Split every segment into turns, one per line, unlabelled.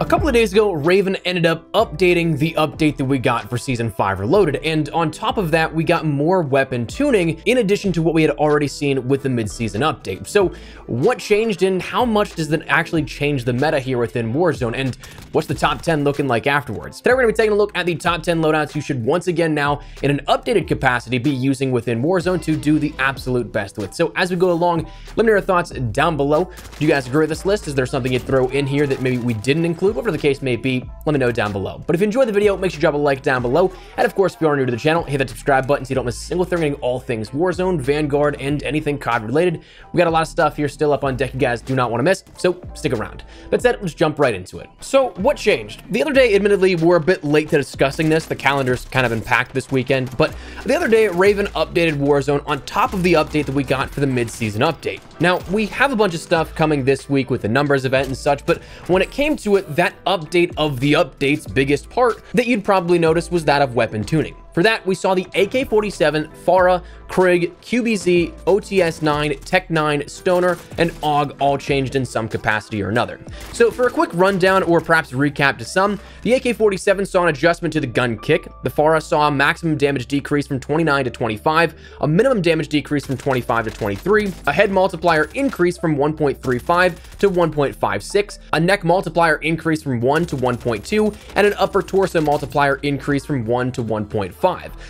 couple of days ago, Raven ended up updating the update that we got for Season 5 Reloaded, and on top of that, we got more weapon tuning in addition to what we had already seen with the mid-season update. So what changed and how much does that actually change the meta here within Warzone, and what's the top 10 looking like afterwards? Today we're going to be taking a look at the top 10 loadouts you should once again now, in an updated capacity, be using within Warzone to do the absolute best with. So as we go along, let me know your thoughts down below. Do you guys agree with this list? Is there something you'd throw in here that maybe we didn't include? Whatever the case may be, let me know down below. But if you enjoyed the video, make sure you drop a like down below. And of course, if you are new to the channel, hit that subscribe button so you don't miss a single thing regarding all things Warzone, Vanguard, and anything COD related. We got a lot of stuff here still up on deck you guys do not want to miss, so stick around. That said, let's jump right into it. So what changed? The other day, admittedly, we're a bit late to discussing this. The calendar's kind of been packed this weekend, but the other day, Raven updated Warzone on top of the update that we got for the mid-season update. Now, we have a bunch of stuff coming this week with the numbers event and such, but when it came to it, that update of the update's biggest part that you'd probably notice was that of weapon tuning. For that, we saw the AK-47, Fara, Krig, QBZ, OTS-9, Tech-9, Stoner, and AUG all changed in some capacity or another. So for a quick rundown or perhaps recap to some, the AK-47 saw an adjustment to the gun kick, the Fara saw a maximum damage decrease from 29 to 25, a minimum damage decrease from 25 to 23, a head multiplier increase from 1.35 to 1.56, a neck multiplier increase from 1 to 1.2, and an upper torso multiplier increase from 1 to 1.5.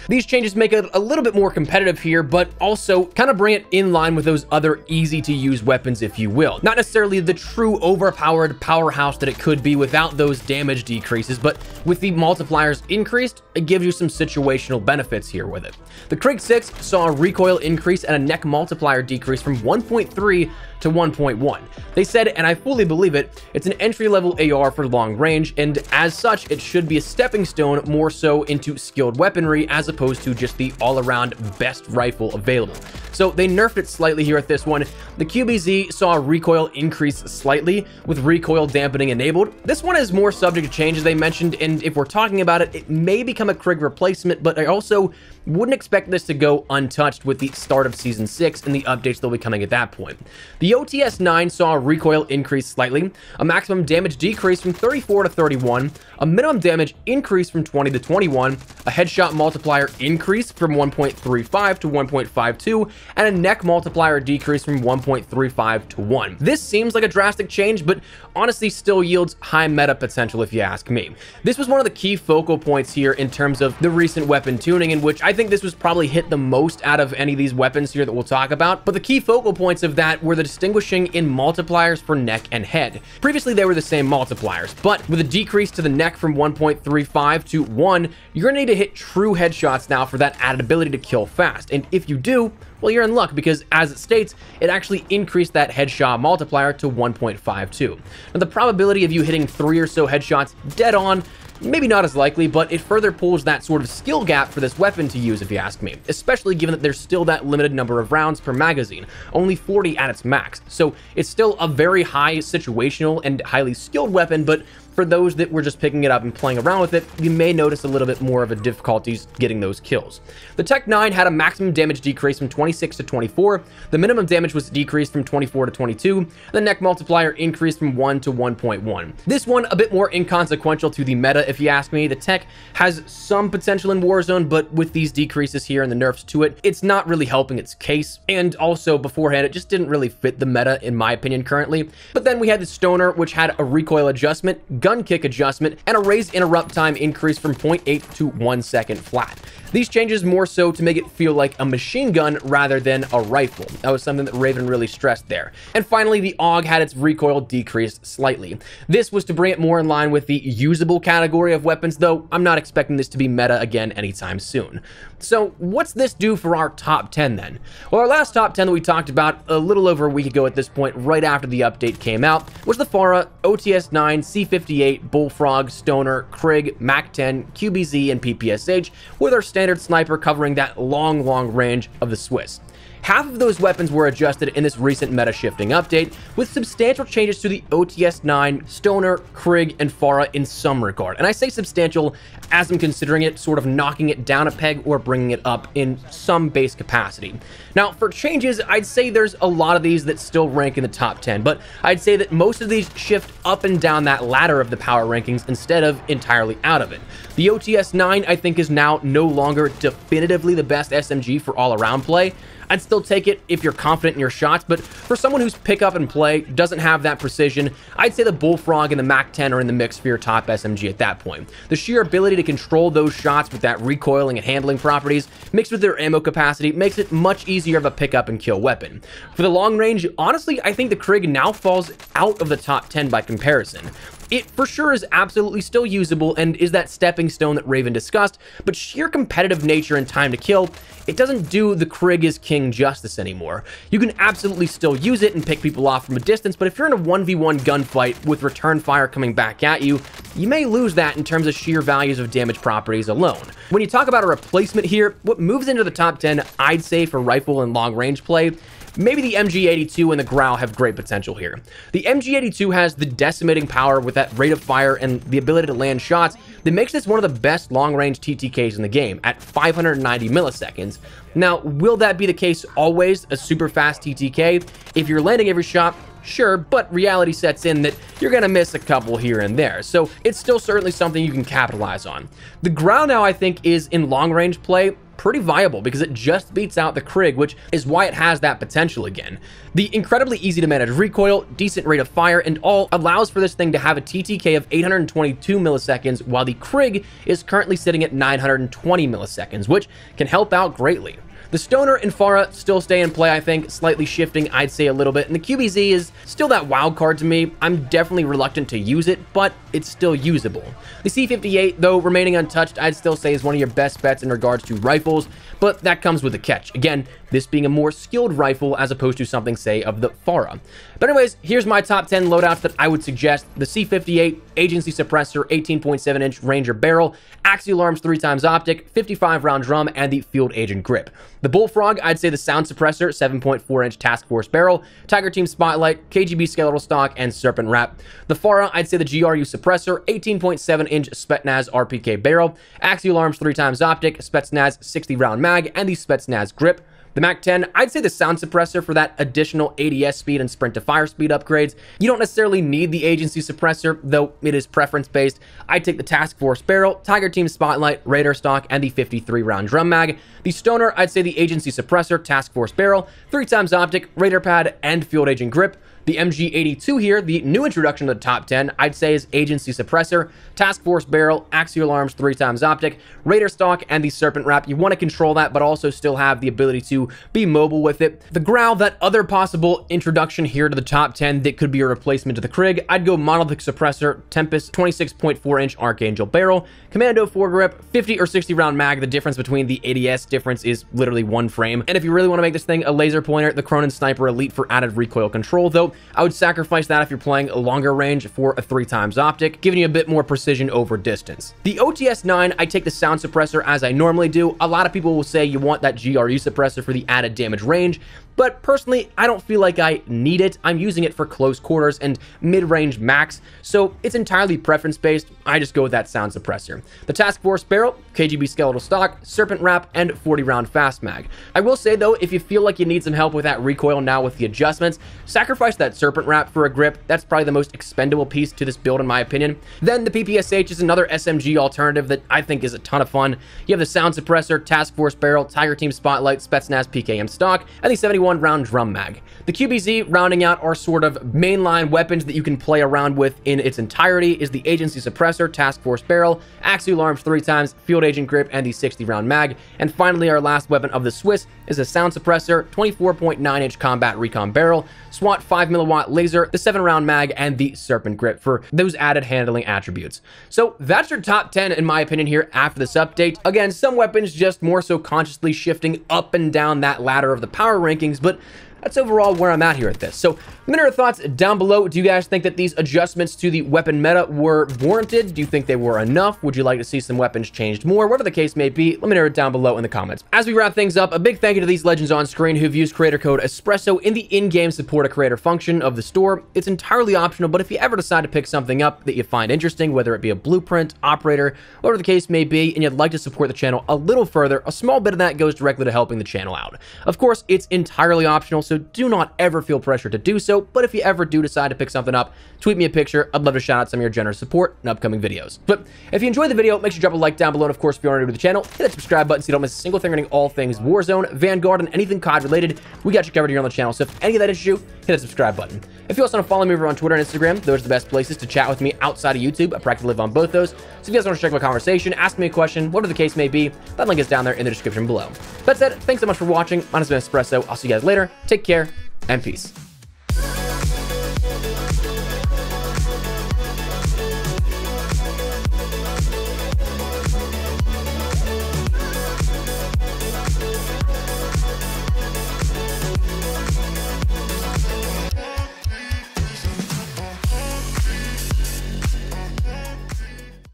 These changes make it a little bit more competitive here, but also kind of bring it in line with those other easy to use weapons, if you will. Not necessarily the true overpowered powerhouse that it could be without those damage decreases, but with the multipliers increased, it gives you some situational benefits here with it. The Krig 6 saw a recoil increase and a neck multiplier decrease from 1.3 to 1.1. They said, and I fully believe it, it's an entry-level AR for long range, and as such, it should be a stepping stone more so into skilled weaponry as opposed to just the all-around best rifle available. So they nerfed it slightly here at this one. The QBZ saw a recoil increase slightly with recoil dampening enabled. This one is more subject to change, as they mentioned, and if we're talking about it, it may become a Krig replacement, but I also wouldn't expect this to go untouched with the start of Season 6 and the updates that'll be coming at that point. The OTS-9 saw a recoil increase slightly, a maximum damage decrease from 34 to 31, a minimum damage increase from 20 to 21, a headshot multiplier increase from 1.35 to 1.52, and a neck multiplier decrease from 1.35 to 1. This seems like a drastic change, but honestly still yields high meta potential if you ask me. This was one of the key focal points here in terms of the recent weapon tuning, in which I think this was probably hit the most out of any of these weapons here that we'll talk about, but the key focal points of that were the distinguishing in multipliers for neck and head. Previously, they were the same multipliers, but with a decrease to the neck from 1.35 to 1, you're gonna need to hit true headshots now for that added ability to kill fast, and if you do, well, you're in luck, because as it states, it actually increased that headshot multiplier to 1.52. Now, the probability of you hitting 3 or so headshots dead on, maybe not as likely, but it further pulls that sort of skill gap for this weapon to use, if you ask me, especially given that there's still that limited number of rounds per magazine, only 40 at its max. So it's still a very high situational and highly skilled weapon, but for those that were just picking it up and playing around with it, you may notice a little bit more of a difficulties getting those kills. The Tech-9 had a maximum damage decrease from 26 to 24, the minimum damage was decreased from 24 to 22, the neck multiplier increased from 1 to 1.1. This one a bit more inconsequential to the meta, if you ask me. The Tech has some potential in Warzone, but with these decreases here and the nerfs to it, it's not really helping its case, and also beforehand, it just didn't really fit the meta, in my opinion, currently. But then we had the Stoner, which had a recoil adjustment, gun kick adjustment, and a raised interrupt time increase from 0.8 to 1 second flat. These changes more so to make it feel like a machine gun rather than a rifle. That was something that Raven really stressed there. And finally, the AUG had its recoil decreased slightly. This was to bring it more in line with the usable category of weapons, though I'm not expecting this to be meta again anytime soon. So what's this do for our top 10 then? Well, our last top 10 that we talked about a little over a week ago at this point, right after the update came out, was the Fara, OTS-9, C58, Bullfrog, Stoner, Krig, MAC-10, QBZ, and PPSH, with our standard sniper covering that long range of the Swiss. Half of those weapons were adjusted in this recent meta shifting update, with substantial changes to the OTS-9, Stoner, Krig, and Fara in some regard. And I say substantial as I'm considering it sort of knocking it down a peg or bringing it up in some base capacity. Now, for changes, I'd say there's a lot of these that still rank in the top 10, but I'd say that most of these shift up and down that ladder of the power rankings instead of entirely out of it. The OTS-9, I think, is now no longer definitively the best SMG for all-around play. I'd still take it if you're confident in your shots, but for someone who's pick up and play, doesn't have that precision, I'd say the Bullfrog and the MAC-10 are in the mix for your top SMG at that point. The sheer ability to control those shots with that recoiling and handling properties, mixed with their ammo capacity, makes it much easier of a pick up and kill weapon. For the long range, honestly, I think the Krig now falls out of the top 10 by comparison. It for sure is absolutely still usable and is that stepping stone that Raven discussed, but sheer competitive nature and time to kill, it doesn't do the Krig is king justice anymore. You can absolutely still use it and pick people off from a distance, but if you're in a 1v1 gunfight with return fire coming back at you, you may lose that in terms of sheer values of damage properties alone. When you talk about a replacement here, what moves into the top 10, I'd say for rifle and long range play, maybe the MG82 and the Grau have great potential here. The MG82 has the decimating power with that rate of fire and the ability to land shots that makes this one of the best long-range TTKs in the game at 590 milliseconds. Now, will that be the case always, a super fast TTK? If you're landing every shot, sure, but reality sets in that you're gonna miss a couple here and there, so it's still certainly something you can capitalize on. The Grau now, I think, is in long-range play pretty viable because it just beats out the Krig, which is why it has that potential again. The incredibly easy to manage recoil, decent rate of fire, and all allows for this thing to have a TTK of 822 milliseconds, while the Krig is currently sitting at 920 milliseconds, which can help out greatly. The Stoner and Fara still stay in play, I think, slightly shifting, I'd say, a little bit, and the QBZ is still that wild card to me. I'm definitely reluctant to use it, but it's still usable. The C58, though remaining untouched, I'd still say is one of your best bets in regards to rifles, but that comes with a catch. Again, this being a more skilled rifle as opposed to something, say, of the Fara. But anyways, here's my top 10 loadouts that I would suggest. The C58, Agency Suppressor, 18.7-inch Ranger Barrel, Axial Arms 3x Optic, 55-round drum, and the Field Agent Grip. The Bullfrog, I'd say the Sound Suppressor, 7.4-inch Task Force Barrel, Tiger Team Spotlight, KGB Skeletal Stock, and Serpent Wrap. The Fara, I'd say the GRU Suppressor, 18.7-inch Spetsnaz RPK Barrel, Axial Arms 3x Optic, Spetsnaz 60-round mag, and the Spetsnaz Grip. The MAC-10, I'd say the Sound Suppressor for that additional ADS speed and sprint to fire speed upgrades. You don't necessarily need the Agency Suppressor, though it is preference-based. I'd take the Task Force Barrel, Tiger Team Spotlight, Raider Stock, and the 53-round drum mag. The Stoner, I'd say the Agency Suppressor, Task Force Barrel, 3x Optic, Raider Pad, and Field Agent Grip. The MG82 here, the new introduction to the top 10, I'd say is Agency Suppressor, Task Force Barrel, Axial Arms 3x Optic, Raider Stock, and the Serpent Wrap. You want to control that, but also still have the ability to be mobile with it. The Grau, that other possible introduction here to the top 10 that could be a replacement to the Krig, I'd go Monolithic Suppressor, Tempest 26.4-inch Archangel Barrel, Commando foregrip, 50 or 60 round mag. The difference between the ADS difference is literally one frame. And if you really want to make this thing a laser pointer, the Cronin Sniper Elite for added recoil control, though I would sacrifice that if you're playing a longer range for a 3x optic, giving you a bit more precision over distance. The OTS-9, I take the Sound Suppressor as I normally do. A lot of people will say you want that GRU suppressor for the added damage range, but personally, I don't feel like I need it. I'm using it for close quarters and mid-range max, so it's entirely preference-based. I just go with that Sound Suppressor. The Task Force Barrel, KGB Skeletal Stock, Serpent Wrap, and 40-round Fast Mag. I will say, though, if you feel like you need some help with that recoil now with the adjustments, sacrifice that Serpent Wrap for a grip. That's probably the most expendable piece to this build, in my opinion. Then the PPSH is another SMG alternative that I think is a ton of fun. You have the Sound Suppressor, Task Force Barrel, Tiger Team Spotlight, Spetsnaz PKM Stock, and the 71-round Drum Mag. The QBZ rounding out our sort of mainline weapons that you can play around with in its entirety is the Agency Suppressor, Task Force Barrel, Axial Arms 3x, Field Agent Grip, and the 60-round mag. And finally, our last weapon of the Swiss is a Sound Suppressor, 24.9-inch Combat Recon Barrel, SWAT 5mm laser, the 7-round mag, and the Serpent Grip for those added handling attributes. So that's your top 10 in my opinion here after this update. Again, some weapons just more so consciously shifting up and down that ladder of the power rankings, but that's overall where I'm at here at this. So let me know your thoughts down below. Do you guys think that these adjustments to the weapon meta were warranted? Do you think they were enough? Would you like to see some weapons changed more? Whatever the case may be, let me know it down below in the comments. As we wrap things up, a big thank you to these legends on screen who've used creator code Espresso in the in-game support a creator function of the store. It's entirely optional, but if you ever decide to pick something up that you find interesting, whether it be a blueprint, operator, whatever the case may be, and you'd like to support the channel a little further, a small bit of that goes directly to helping the channel out. Of course, it's entirely optional, so do not ever feel pressure to do so, but if you ever do decide to pick something up, tweet me a picture. I'd love to shout out some of your generous support in upcoming videos. But if you enjoyed the video, make sure you drop a like down below, and of course, if you're new to the channel, hit that subscribe button so you don't miss a single thing regarding all things Warzone, Vanguard, and anything COD related. We got you covered here on the channel, so if any of that is you, hit that subscribe button. If you also want to follow me over on Twitter and Instagram, those are the best places to chat with me outside of YouTube. I practically live on both those. So if you guys want to check my conversation, ask me a question, whatever the case may be, that link is down there in the description below. That said, thanks so much for watching. My name has been Espresso. I'll see you guys later. Take care and peace.